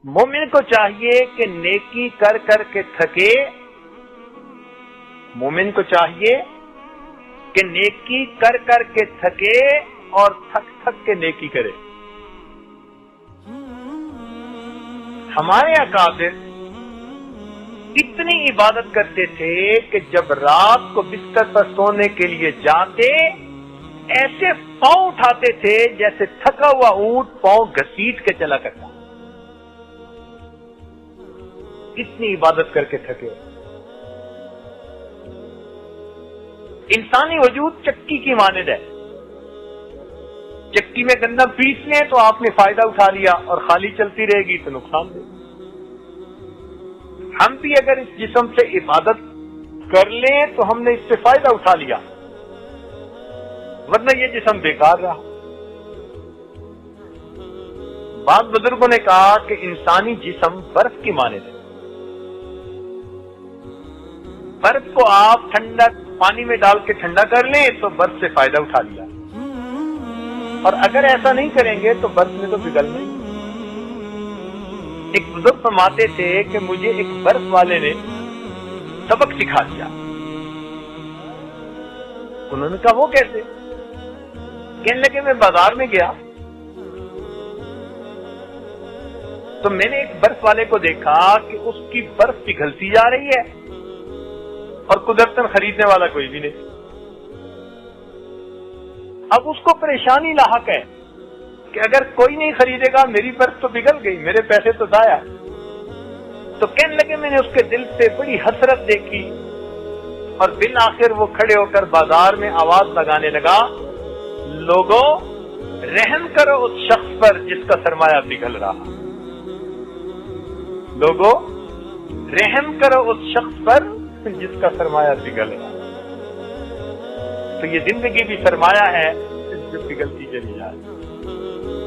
مومن کو چاہیے کہ نیکی کر کر کے تھکے، مومن کو چاہیے کہ نیکی کر کر کے تھکے اور تھک تھک کے نیکی کرے۔ ہمارے اکابر اتنی عبادت کرتے تھے کہ جب رات کو بستر پر سونے کے لیے جاتے ایسے پاؤں اٹھاتے تھے جیسے تھکا ہوا اونٹ پاؤں گھسیٹ کے چلا کرتا، اتنی عبادت کر کے تھکے۔ انسانی وجود چکی کی مانند ہے، چکی میں گندم پیس لیں تو آپ نے فائدہ اٹھا لیا اور خالی چلتی رہے گی تو نقصان دے۔ ہم بھی اگر اس جسم سے عبادت کر لیں تو ہم نے اس سے فائدہ اٹھا لیا، ورنہ یہ جسم بیکار رہا۔ بعض بزرگوں نے کہا کہ انسانی جسم برف کی مانند ہے، برف کو آپ ٹھنڈا پانی میں ڈال کے ٹھنڈا کر لیں تو برف سے فائدہ اٹھا لیا، اور اگر ایسا نہیں کریں گے تو برف میں تو پگھل نہیں۔ ایک بزرگ فرماتے تھے کہ مجھے ایک برف والے نے سبق سکھا دیا۔ انہوں نے کہا وہ کیسے؟ کہنے لگے میں بازار میں گیا تو میں نے ایک برف والے کو دیکھا کہ اس کی برف پگھلتی جا رہی ہے اور قدرتاً خریدنے والا کوئی بھی نہیں۔ اب اس کو پریشانی لاحق ہے کہ اگر کوئی نہیں خریدے گا میری برف تو پگھل گئی، میرے پیسے تو ضائع۔ تو کہنے لگے میں نے اس کے دل سے بڑی حسرت دیکھی اور بالآخر وہ کھڑے ہو کر بازار میں آواز لگانے لگا، لوگوں رحم کرو اس شخص پر جس کا سرمایہ پگھل رہا، لوگوں رحم کرو اس شخص پر جس کا سرمایہ پگھل رہا۔ تو یہ زندگی بھی سرمایہ ہے جو پگھلتی چلی جائے۔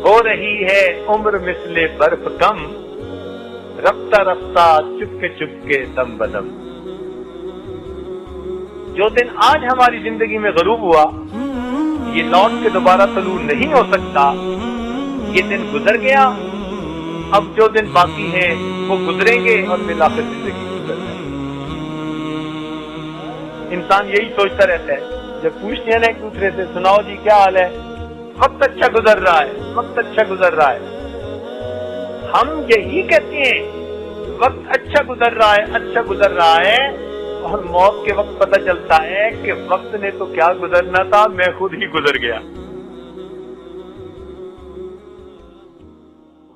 ہو رہی ہے عمر مثل برف کم، رفتہ رفتہ چپ کے دم بدم۔ جو دن آج ہماری زندگی میں غروب ہوا یہ لوٹ کے دوبارہ طلوع نہیں ہو سکتا، یہ دن گزر گیا، اب جو دن باقی ہیں وہ گزریں گے اور بالآخر زندگی گزر جائے۔ انسان یہی سوچتا رہتا ہے، جب پوچھتے ہیں نا ایک دوسرے سے سناؤ جی کیا حال ہے، وقت اچھا گزر رہا ہے، وقت اچھا گزر رہا ہے۔ ہم یہی کہتے ہیں وقت اچھا گزر رہا ہے، اچھا گزر رہا ہے، اور موت کے وقت پتہ چلتا ہے کہ وقت نے تو کیا گزرنا تھا، میں خود ہی گزر گیا،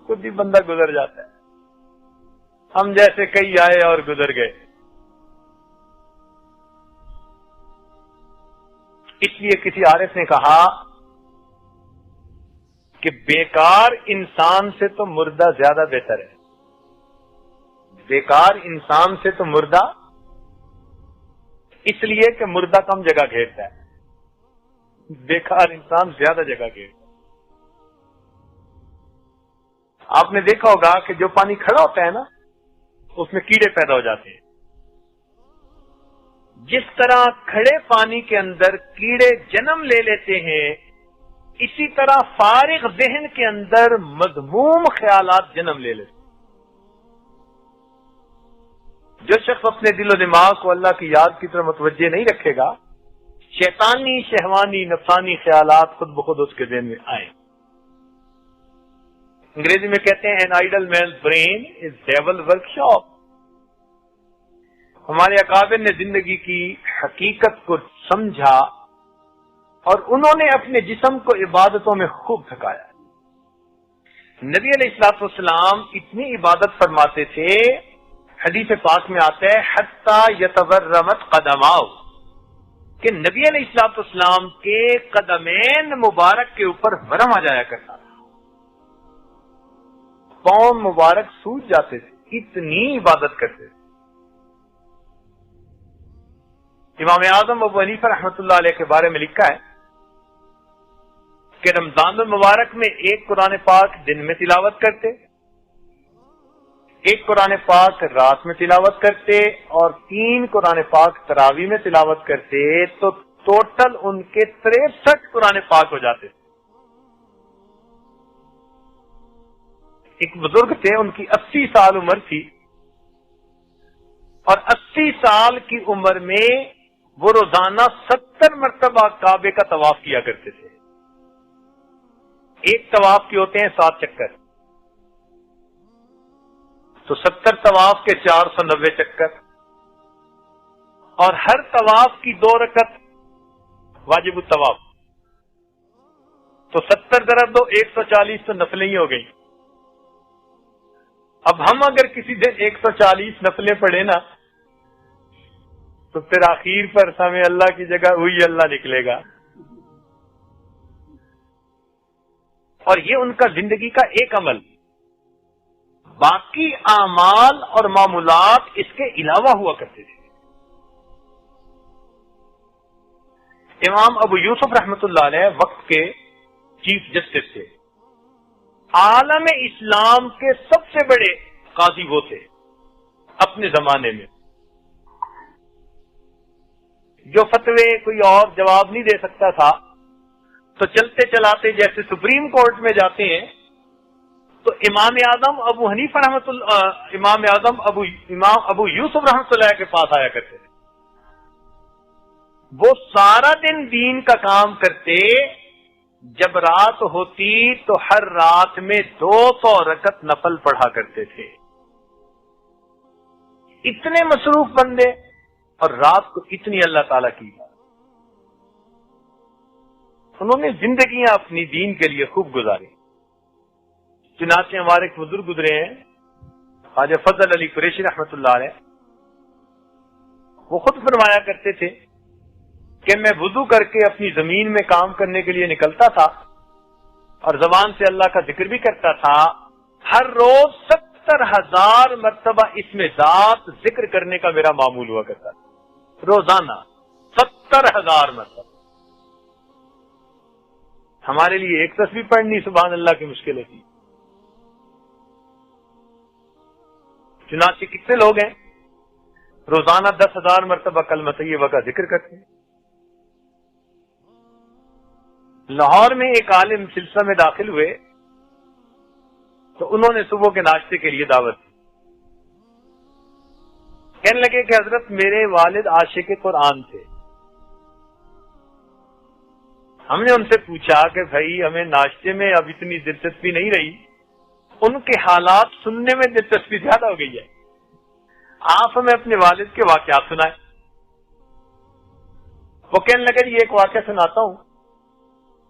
خود ہی بندہ گزر جاتا ہے۔ ہم جیسے کئی آئے اور گزر گئے۔ اس لیے کسی عارف نے کہا کہ بیکار انسان سے تو مردہ زیادہ بہتر ہے، بیکار انسان سے تو مردہ، اس لیے کہ مردہ کم جگہ گھیرتا ہے، بیکار انسان زیادہ جگہ گھیرتا ہے۔ آپ نے دیکھا ہوگا کہ جو پانی کھڑا ہوتا ہے نا اس میں کیڑے پیدا ہو جاتے ہیں، جس طرح کھڑے پانی کے اندر کیڑے جنم لے لیتے ہیں اسی طرح فارغ ذہن کے اندر مذموم خیالات جنم لے لیتے ہیں۔ جو شخص اپنے دل و دماغ کو اللہ کی یاد کی طرف متوجہ نہیں رکھے گا شیطانی شہوانی نفسانی خیالات خود بخود اس کے ذہن میں آئیں۔ انگریزی میں کہتے ہیں an idle man's brain is devil workshop۔ ہمارے اکابر نے زندگی کی حقیقت کو سمجھا اور انہوں نے اپنے جسم کو عبادتوں میں خوب تھکایا۔ نبی علیہ الصلوۃ والسلام اتنی عبادت فرماتے تھے، حدیث پاک میں آتا ہے حتی یتورمت قدماؤ، کہ نبی علیہ الصلوۃ والسلام کے قدمین مبارک کے اوپر ورم آ جایا کرتا تھا، پاؤں مبارک سوج جاتے تھے، اتنی عبادت کرتے تھے۔ امام اعظم ابو حنیفہ رحمۃ اللہ علیہ کے بارے میں لکھا ہے کہ رمضان المبارک میں ایک قرآن پاک دن میں تلاوت کرتے، ایک قرآن پاک رات میں تلاوت کرتے اور 3 قرآن پاک تراویح میں تلاوت کرتے، تو ٹوٹل ان کے 63 قرآن پاک ہو جاتے۔ ایک بزرگ تھے، ان کی 80 سال عمر تھی، اور 80 سال کی عمر میں وہ روزانہ 70 مرتبہ کعبے کا طواف کیا کرتے تھے۔ ایک طواف کے ہوتے ہیں 7 چکر، تو 70 طواف کے 490 چکر، اور ہر طواف کی 2 رکعت واجب الطواف، تو 70 ضرب 2 140 تو نفلیں ہی ہو گئی۔ اب ہم اگر کسی دن 140 نفلیں پڑھیں نا تو پھر آخر پر ہمیں اللہ کی جگہ وہی اللہ نکلے گا۔ اور یہ ان کا زندگی کا ایک عمل، باقی اعمال اور معمولات اس کے علاوہ ہوا کرتے تھے۔ امام ابو یوسف رحمۃ اللہ علیہ وقت کے چیف جسٹس تھے، عالم اسلام کے سب سے بڑے قاضی وہ تھے اپنے زمانے میں، جو فتوے کوئی اور جواب نہیں دے سکتا تھا تو چلتے چلاتے جیسے سپریم کورٹ میں جاتے ہیں تو امام اعظم ابو حنیفہ رحمۃ اللہ، امام ابو یوسف رحمۃ اللہ کے پاس آیا کرتے تھے۔ وہ سارا دن دین کا کام کرتے، جب رات ہوتی تو ہر رات میں 200 رکعت نفل پڑھا کرتے تھے۔ اتنے مصروف بندے، اور رات کو اتنی اللہ تعالیٰ کی بات۔ انہوں نے زندگیاں اپنی دین کے لیے خوب گزاری۔ چنانچہ ہمارے ایک بزرگ گزرے ہیں خواجہ فضل علی قریشی رحمۃ اللہ علیہ، وہ خود فرمایا کرتے تھے کہ میں وضو کر کے اپنی زمین میں کام کرنے کے لیے نکلتا تھا اور زبان سے اللہ کا ذکر بھی کرتا تھا، ہر روز 70,000 مرتبہ اسم ذات ذکر کرنے کا میرا معمول ہوا کرتا تھا، روزانہ 70,000 مرتبہ۔ ہمارے لیے ایک تسبیح پڑھنی سبحان اللہ کی مشکل ہوتی۔ چنانچہ کتنے لوگ ہیں روزانہ 10,000 مرتبہ کلمہ طیبہ کا ذکر کرتے ہیں۔ لاہور میں ایک عالم سلسلہ میں داخل ہوئے تو انہوں نے صبح کے ناشتے کے لیے دعوت دی۔ کہنے لگے کہ حضرت میرے والد عاشق قرآن تھے۔ ہم نے ان سے پوچھا کہ بھائی ہمیں ناشتے میں اب اتنی دلچسپی نہیں رہی، ان کے حالات سننے میں دلچسپی زیادہ ہو گئی ہے، آپ ہمیں اپنے والد کے واقعات سنائیں۔ وہ کہنے لگے یہ ایک واقعہ سناتا ہوں۔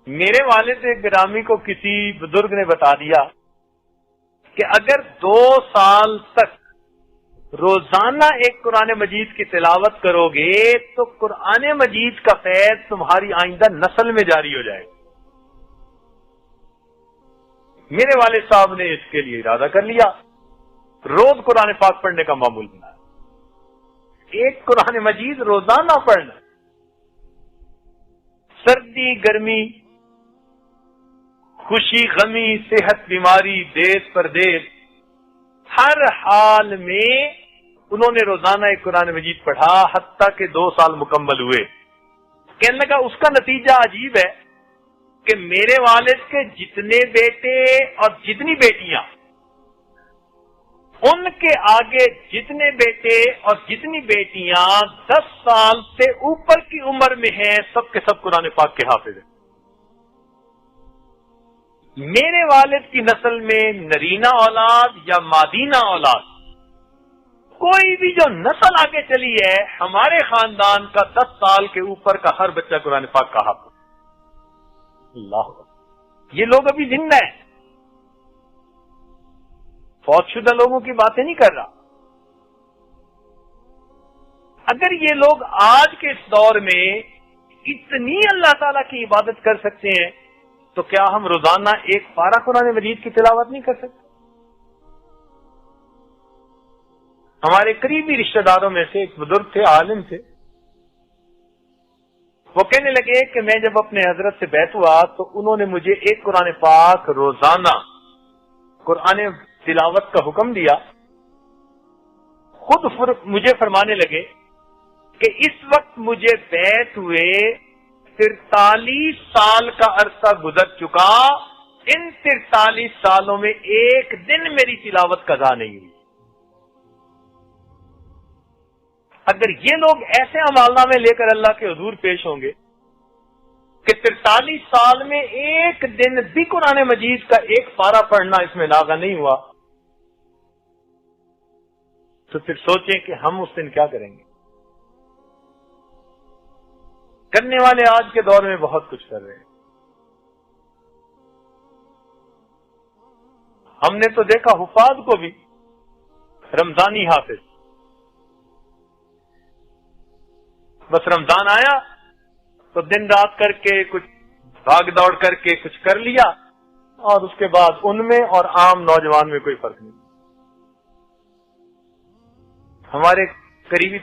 میرے والد گرامی کو کسی بزرگ نے بتا دیا کہ اگر 2 سال تک روزانہ ایک قرآن مجید کی تلاوت کرو گے تو قرآن مجید کا فیض تمہاری آئندہ نسل میں جاری ہو جائے گا۔ میرے والد صاحب نے اس کے لیے ارادہ کر لیا، روز قرآن پاک پڑھنے کا معمول بنایا، ایک قرآن مجید روزانہ پڑھنا، سردی گرمی، خوشی غمی، صحت بیماری، دیس پردیس، ہر حال میں انہوں نے روزانہ ایک قرآن مجید پڑھا حتیٰ کہ 2 سال مکمل ہوئے۔ کہنے لگا اس کا نتیجہ عجیب ہے کہ میرے والد کے جتنے بیٹے اور جتنی بیٹیاں، ان کے آگے جتنے بیٹے اور جتنی بیٹیاں 10 سال سے اوپر کی عمر میں ہیں، سب کے سب قرآن پاک کے حافظ ہیں۔ میرے والد کی نسل میں نرینہ اولاد یا مادینہ اولاد کوئی بھی جو نسل آگے چلی ہے، ہمارے خاندان کا 10 سال کے اوپر کا ہر بچہ قرآن پاک کا حافظ۔ اللہ، یہ لوگ ابھی زندہ ہیں، فوت شدہ لوگوں کی باتیں نہیں کر رہا۔ اگر یہ لوگ آج کے اس دور میں اتنی اللہ تعالیٰ کی عبادت کر سکتے ہیں تو کیا ہم روزانہ ایک پارہ قرآن مجید کی تلاوت نہیں کر سکتے؟ ہمارے قریبی رشتہ داروں میں سے ایک بزرگ تھے، عالم تھے، وہ کہنے لگے کہ میں جب اپنے حضرت سے بیعت ہوا تو انہوں نے مجھے ایک قرآن پاک روزانہ قرآن تلاوت کا حکم دیا۔ خود مجھے فرمانے لگے کہ اس وقت مجھے بیعت ہوئے 43 سال کا عرصہ گزر چکا، ان 43 سالوں میں ایک دن میری تلاوت قضا نہیں ہوئی۔ اگر یہ لوگ ایسے عمالنامے لے کر اللہ کے حضور پیش ہوں گے کہ 43 سال میں ایک دن بھی قرآن مجید کا ایک پارہ پڑھنا اس میں لاغا نہیں ہوا، تو پھر سوچیں کہ ہم اس دن کیا کریں گے۔ کرنے والے آج کے دور میں بہت کچھ کر رہے ہیں۔ ہم نے تو دیکھا حفاظ کو بھی، رمضانی حافظ، بس رمضان آیا تو دن رات کر کے کچھ بھاگ دوڑ کر کے کچھ کر لیا، اور اس کے بعد ان میں اور عام نوجوان میں کوئی فرق نہیں۔ ہمارے قریبی